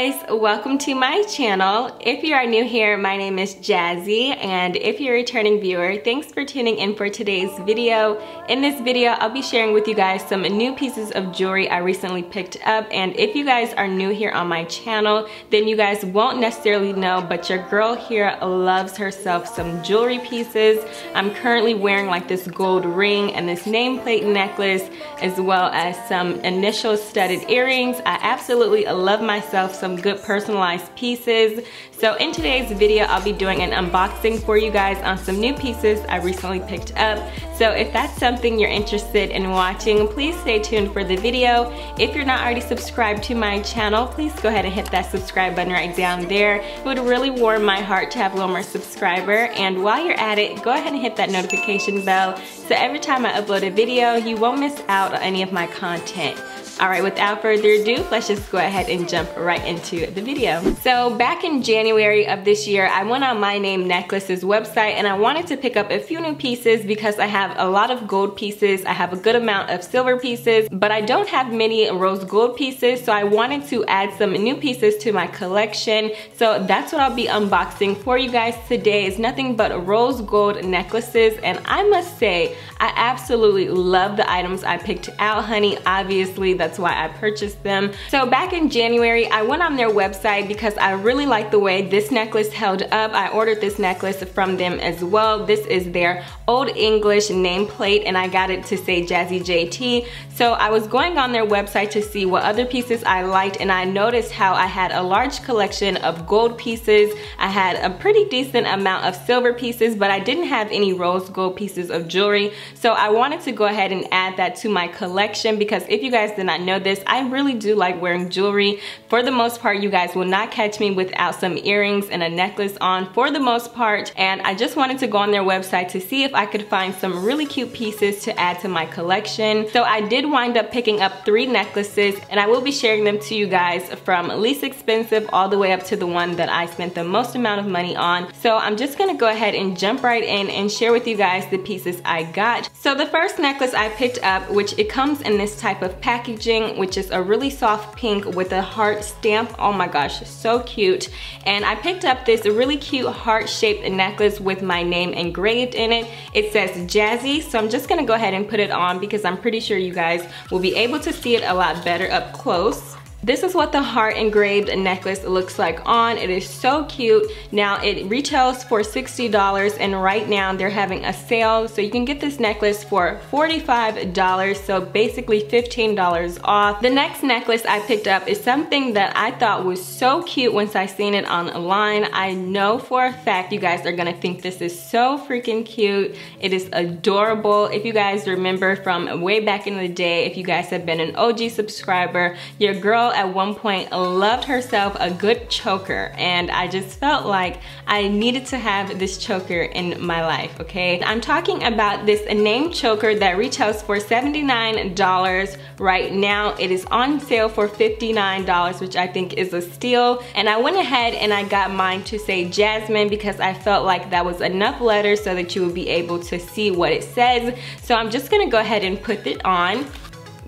guys, welcome to my channel. If you are new here, my name is Jazzie, and if you're a returning viewer, thanks for tuning in for today's video. In this video, I'll be sharing with you guys some new pieces of jewelry I recently picked up, and if you guys are new here on my channel, then you guys won't necessarily know, but your girl here loves herself some jewelry pieces. I'm currently wearing like this gold ring and this nameplate necklace, as well as some initial studded earrings. I absolutely love myself some good personalized pieces. So in today's video, I'll be doing an unboxing for you guys on some new pieces I recently picked up. So if that's something you're interested in watching, please stay tuned for the video. If you're not already subscribed to my channel, please go ahead and hit that subscribe button right down there. It would really warm my heart to have one more subscriber. And while you're at it, go ahead and hit that notification bell so every time I upload a video, you won't miss out on any of my content. Alright, without further ado, let's just go ahead and jump right into the video. So back in January of this year, I went on My Name Necklaces website and I wanted to pick up a few new pieces because I have a lot of gold pieces, I have a good amount of silver pieces, but I don't have many rose gold pieces, so I wanted to add some new pieces to my collection. So that's what I'll be unboxing for you guys today. It's nothing but rose gold necklaces, and I must say, I absolutely love the items I picked out, honey. Obviously, that's why I purchased them. So back in January, I went on their website because I really liked the way this necklace held up. I ordered this necklace from them as well. This is their Old English nameplate, and I got it to say Jazzie JT. So I was going on their website to see what other pieces I liked, and I noticed how I had a large collection of gold pieces. I had a pretty decent amount of silver pieces, but I didn't have any rose gold pieces of jewelry. So I wanted to go ahead and add that to my collection because if you guys did not know this, I really do like wearing jewelry. For the most part, you guys will not catch me without some earrings and a necklace on for the most part. And I just wanted to go on their website to see if I could find some really cute pieces to add to my collection. So I did wind up picking up 3 necklaces, and I will be sharing them to you guys from least expensive all the way up to the one that I spent the most amount of money on. So I'm just gonna go ahead and jump right in and share with you guys the pieces I got. So the first necklace I picked up, which it comes in this type of packaging, which is a really soft pink with a heart stamp. Oh my gosh, so cute. And I picked up this really cute heart-shaped necklace with my name engraved in it. It says Jazzie, so I'm just gonna go ahead and put it on because I'm pretty sure you guys will be able to see it a lot better up close. This is what the heart engraved necklace looks like on. It is so cute. Now it retails for $60, and right now they're having a sale, so you can get this necklace for $45, so basically $15 off. The next necklace I picked up is something that I thought was so cute once I seen it online. I know for a fact you guys are gonna think this is so freaking cute. It is adorable. If you guys remember from way back in the day, if you guys have been an OG subscriber, your girl at one point loved herself a good choker, and I just felt like I needed to have this choker in my life, okay? I'm talking about this name choker that retails for $79 right now. It is on sale for $59, which I think is a steal, and I went ahead and I got mine to say Jasmine because I felt like that was enough letters so that you would be able to see what it says. So I'm just gonna go ahead and put it on.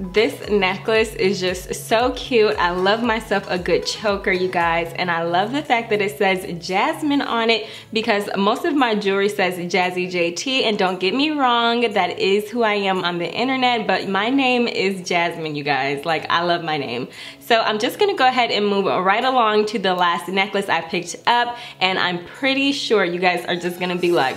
This necklace is just so cute. I love myself a good choker, you guys, and I love the fact that it says Jasmine on it because most of my jewelry says Jazzie JT, and don't get me wrong, that is who I am on the internet, but my name is Jasmine, you guys. Like, I love my name. So I'm just gonna go ahead and move right along to the last necklace I picked up, and I'm pretty sure you guys are just gonna be like,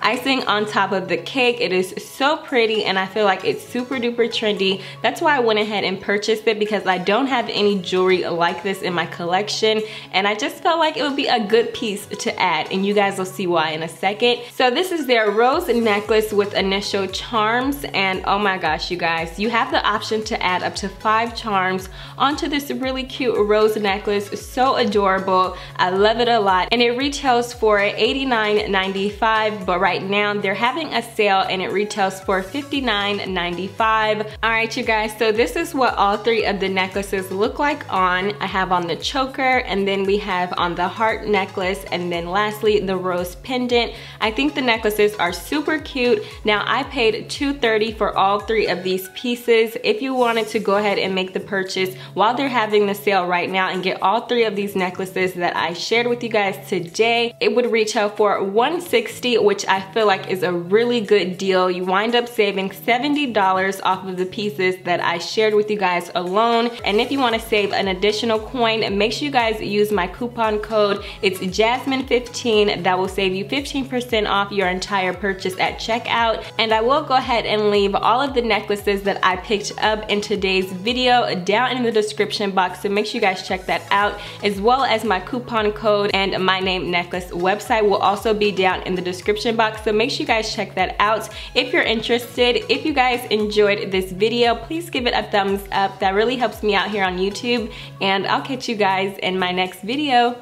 icing on top of the cake. It is so pretty, and I feel like it's super duper trendy. That's why I went ahead and purchased it, because I don't have any jewelry like this in my collection, and I just felt like it would be a good piece to add, and you guys will see why in a second. So this is their rose necklace with initial charms, and oh my gosh, you guys, you have the option to add up to 5 charms onto this really cute rose necklace. So adorable. I love it a lot, and it retails for $89.95, but right right now. They're having a sale and it retails for $59.95. All right, you guys, so this is what all three of the necklaces look like on. I have on the choker, and then we have on the heart necklace, and then lastly the rose pendant. I think the necklaces are super cute. Now I paid $230 for all three of these pieces. If you wanted to go ahead and make the purchase while they're having the sale right now and get all three of these necklaces that I shared with you guys today, it would retail for $160, which I feel like is a really good deal. You wind up saving $70 off of the pieces that I shared with you guys alone. And if you want to save an additional coin, make sure you guys use my coupon code. It's Jasmine15. That will save you 15% off your entire purchase at checkout. And I will go ahead and leave all of the necklaces that I picked up in today's video down in the description box, so make sure you guys check that out, as well as my coupon code and my name necklace website will also be down in the description box, so make sure you guys check that out if you're interested. If you guys enjoyed this video, please give it a thumbs up. That really helps me out here on YouTube, and I'll catch you guys in my next video.